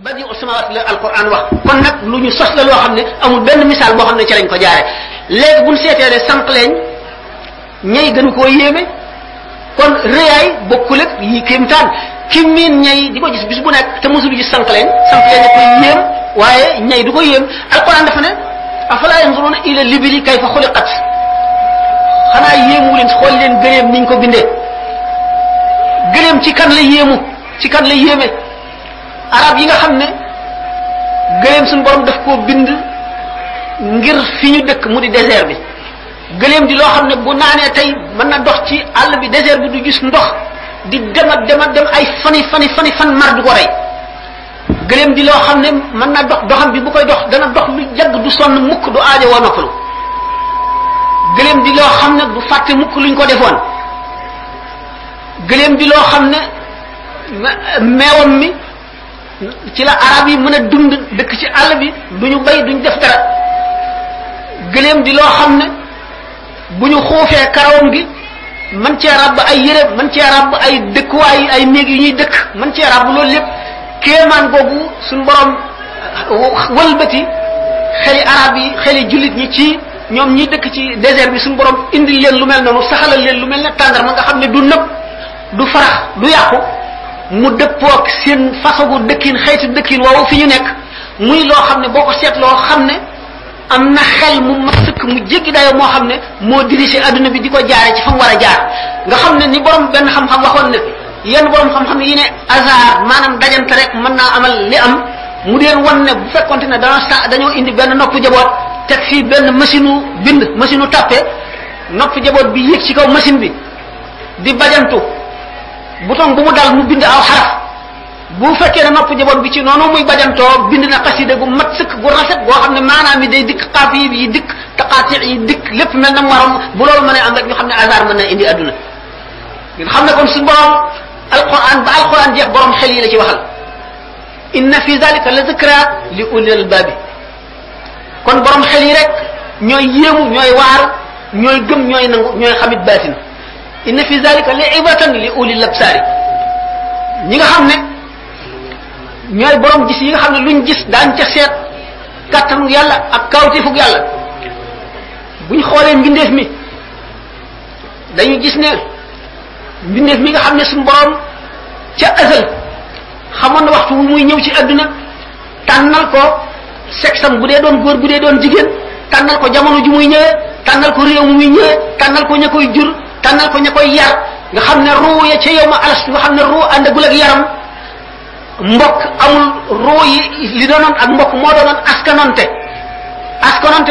badi usmawat la alquran wax kon nak luñu sos la lo xamne amul benn misal bo xamne ci lañ ko jaare légui buñ sété né sank lañ ñay gën ko yéme kon reyaay bokul ak yi kimtan kim min ñay diko gis bis bu nek te musul gis sank lañ ko yém waye ñay du ko yém alquran dafa né afala yanzuruna ila libili kayfa khuliqat xana yému leen xol leen gëreem niñ ko bindé gëreem ci kan la yému ci kan la yéme arab yi nga xamne gëleem suñu borom daf ko bind ngir fiñu dëkk mu di désert bi gëleem di lo xamne bu naanee tay mën na dox ci àll bi désert bi du gis ndox di dem ay fan mar du ko rey gëleem di lo xamne mën na dox doxam bi bu koy dox dana dox lu jagg du sonn mukk du aaje wo noppalu gëleem di lo xamne du fàtte mukk luñ ko defoon gëleem di lo xamne meewam mi ci la arab yi mëna dund dëkk ci àll bi duñu bay duñu def dara gëleem di loo xam ne buñu xoofee karawam gi man cee ràbb ay yére man cee ràbb ay dëkkuwaay ay néeg yu ñuy dëkk man cee ràbb loolu lépp kéemaan googu suñ borom wëlbati xeli arab yi xeli jullit ñi ci ñoom ñi dëkk ci désert bi suñ borom indi leen lu mel noonu saxalal leen lu mel ne tàndarma nga xam ne du nëb du farax du yàqu mu dëppook seen façon dëkkin xeeti dëkkin woowu fi ñu nekk muy loo xam ne boo ko seetloo xam ne am na xel mu ma sëkk mu jéggi dayo moo xam ne moo dirigé adduna bi di ko jaare ci fa mu war a jaar nga xam ne ni borom benn xam-xam waxoon ne yenn borom xam-xam yi ne hasard maanaam dajante rek mën naa amal li am mu deen wan ne bu fekkonte ne dañoo indi benn nopp jaboot teg fii benn machine u bind machine u tàppe nopp jaboot bi yéeg ci kaw machine bi di bajantu bouton bu mu dal mu bind aw xaraf bu fekkee ne nopp jaboot bi ci noonu muy bajantoo bind na xasida gu mat sëkk gu rafet goo xam ne maanaam yi day dikk xaaf yi dikk taqaati yi dikk lépp mel na morom bu loolu mënee am rek ñu xam ne hasard mën na indi adduna ngeen xam ne kon suñu borom alquran ba alquran jeex borom xel yi la ci waxal inna fi zalika la zikra li ulil albabi kon borom xel yi rek ñooy yéemu ñooy waar ñooy gëm ñooy nangu ñooy xamit baatin inna fi zalika li ibatan li ulil absari ñi nga xam ne ñooy borom gis yi nga xam ne luñ gis daañ ca seet kàttanu yàlla ak kawtifug yàlla buñ xoolee mbindeef mi dañu gis ne mbindeef mi nga xam ne suñu borom ca azal xamoon na waxtu wu muy ñëw ci àdduna tànnal ko sexam bu dee doon góor bu dee doon jigéen tànnal ko jamono ju muy ñëwee tànnal ko réew mu muy ñëwee tànnal ko ña koy jur tànnal ko ña koy yar nga xam ne ruu ya ca yow ma alas nga xam ne ruu àndagul ak yaram mbokk amul ruu yi li doonoon ak mbokk moo doonoon askanonte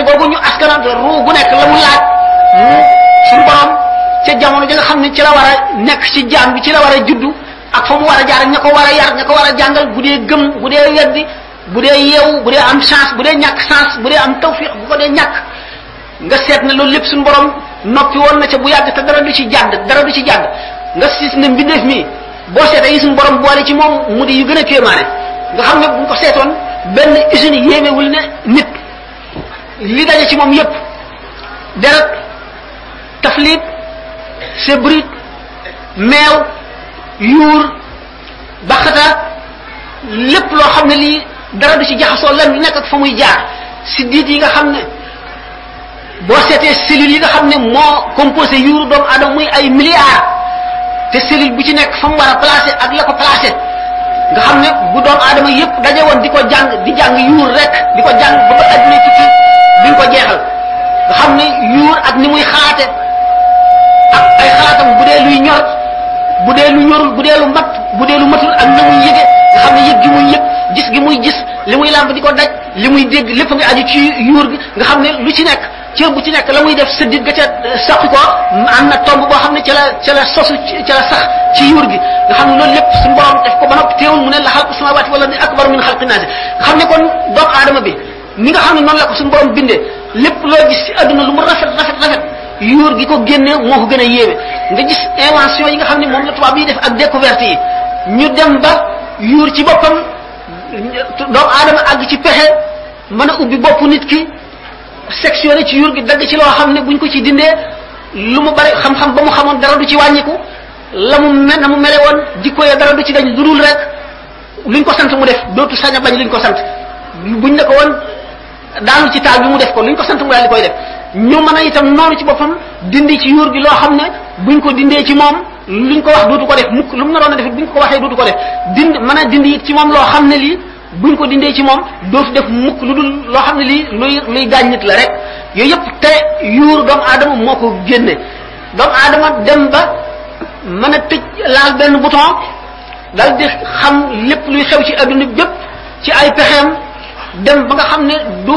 googu ñu askanonte ruu gu nekk la mu laaj suñu borom ca jamono ja nga xam ne ci la war a nekk ci jaam bi ci la war a juddu ak fa mu war a jaar ña ko war a yar ña ko war a jàngal bu dee gëm bu dee weddi bu dee yeewu bu dee am chance bu dee ñàkk chance bu dee am tawfiq bu ko dee ñàkk nga seet ne loolu lépp suñu borom noppi woon na ca bu yàgg te dara du ci jàdd nga gis ne mbindeef mi boo seetee yi suñu borom boole ci moom mu di yu gën a kéemaane nga xam ne bu ko seetoon benn usine yéemewul ne nit li daje ci moom yépp deret taflit sebrit meew yuur baxata lépp loo xam ne lii dara du ci jaxasoo lan lu nekk ak fa muy jaar si diit yi nga xam ne boo seetee cellules yi nga xam ne moo composé yuuru doomu aadama muy ay milliards te cellule bu ci nekk fa mu war a placé ak la ko placé nga xam ne bu doomu aadama yépp daje woon di ko jàng di jàng yuur rek di ko jàng ba ba adduna tukki duñ ko jeexal nga xam ne yuur ak ni muy xalaate ak ay xalaatam bu dee luy ñor bu dee lu ñorul bu dee lu mat bu dee lu matul ak na muy yëge nga xam ne yëg gi muy yëg gis gi muy gis li muy làmb di ko daj li muy dégg lépp nga aju ci yuur gi nga xam ne lu ci nekk cër bu ci nekk la muy def sa dit ga ca saqi ko am na tomb boo xam ne ca la sosu ca la sax ci yuur gi nga xam ne loolu lépp suñu borom def ko ba noppi teewul mu ne la xalqu samawati wala di akbar min xalqi naasi nga xam ne kon doomu aadama bi ni nga xam ne noonu la ko suñu borom bindee lépp loo gis ci àdduna lu mu rafet yuur gi ko génne moo ko gën a yéeme nga gis invention yi nga xam ne moom la tubaab yi def ak découverte yi ñu dem ba yuur ci boppam doomu aadama àgg ci pexe mën a ubbi bopp nit ki sectionné ci yuur gi dagg ci loo xam ne buñ ko ci dindee lu mu bari xam-xam ba mu xamoon dara du ci wàññiku la mu mel na mu mele woon jikko ya dara du ci dañ lu dul rek luñ ko sant mu def dootu sañ a bañ luñ ko sant buñ ne ko woon daanu ci taal bi mu def ko luñ ko sant mu daal di koy def ñu mën a itam noonu ci boppam dindi ci yuur gi loo xam ne buñ ko dindee ci moom luñ ko wax dootu ko def mukk lu mu naroon a def buñ ko waxee dootu ko def mën a dindi it ci moom loo xam ne lii buñ ko dindee ci moom dootu def mukk lu dul loo xam ne lii luy gaañ nit la rek yooyu yëpp te yuur doomu aadama moo ko génne doomu aadama dem ba mën a tëj laal benn bouton dal di xam lépp luy xew ci adduna bépp ci ay pexeem dem ba nga xam ne du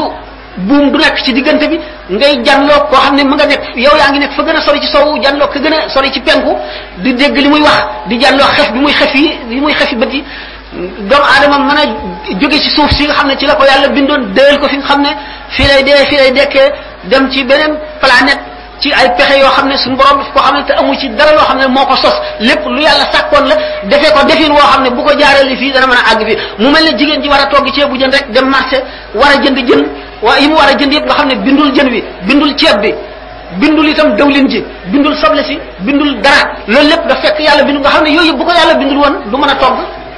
buum du nekk ci diggante bi ngay janloo koo xam ne mu nga nekk yow yaa ngi nekk fa gën a sori ci sowu janloo ka gën a sori ci penku di dégg li muy wax di janloo xef bi muy xef yi bët yi doomu aadama mën a jóge ci suuf si nga xam ne ci la ko yàlla bindoon déel ko fi nga xam ne fii lay dee fii lay dekkee dem ci beneen planète ci ay pexe yoo xam ne suñu borom daf ko xam ne te amu ci dara loo xam ne moo ko sos lépp lu yàlla sàkkoon la defee ko defin woo xam ne bu ko jaarale fii dana mën a àgg fii mu mel ne jigéen ji war a togg ceebu jën rek dem marché war a jënd jën waa yi mu war a jënd yëpp nga xam ne bindul jën wi bindul ceeb bi bindul itam dawlin ji bindul soble si bindul dara loolu lépp daf fekk yàlla bindu nga xam ne yooyu yëpp bu ko yàlla bindul woon du mën a togg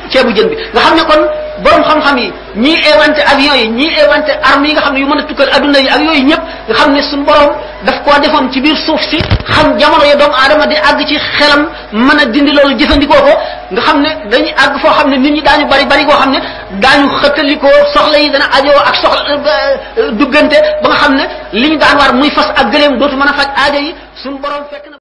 ceebu jën bi nga xam ne kon borom xam-xam yi ñii inventé avion yi ñii inventé armes yi nga xam ne yu mën a tukkal adduna yi ak yooyu ñëpp nga xam ne suñu borom daf koo defoon ci biir suuf si xam jamono ya doomu aadama di àgg ci xelam mën a dindi loolu jëfandikoo ko nga xam ne dañuy àgg foo xam ne nit ñi daañu bari koo xam ne daañu xëttalikoo soxla yi dana ajoo ak soxla duggante ba nga xam ne li ñu daan war muy fas ak gëléem dootu mën a faj aajo yi suñu borom fekk na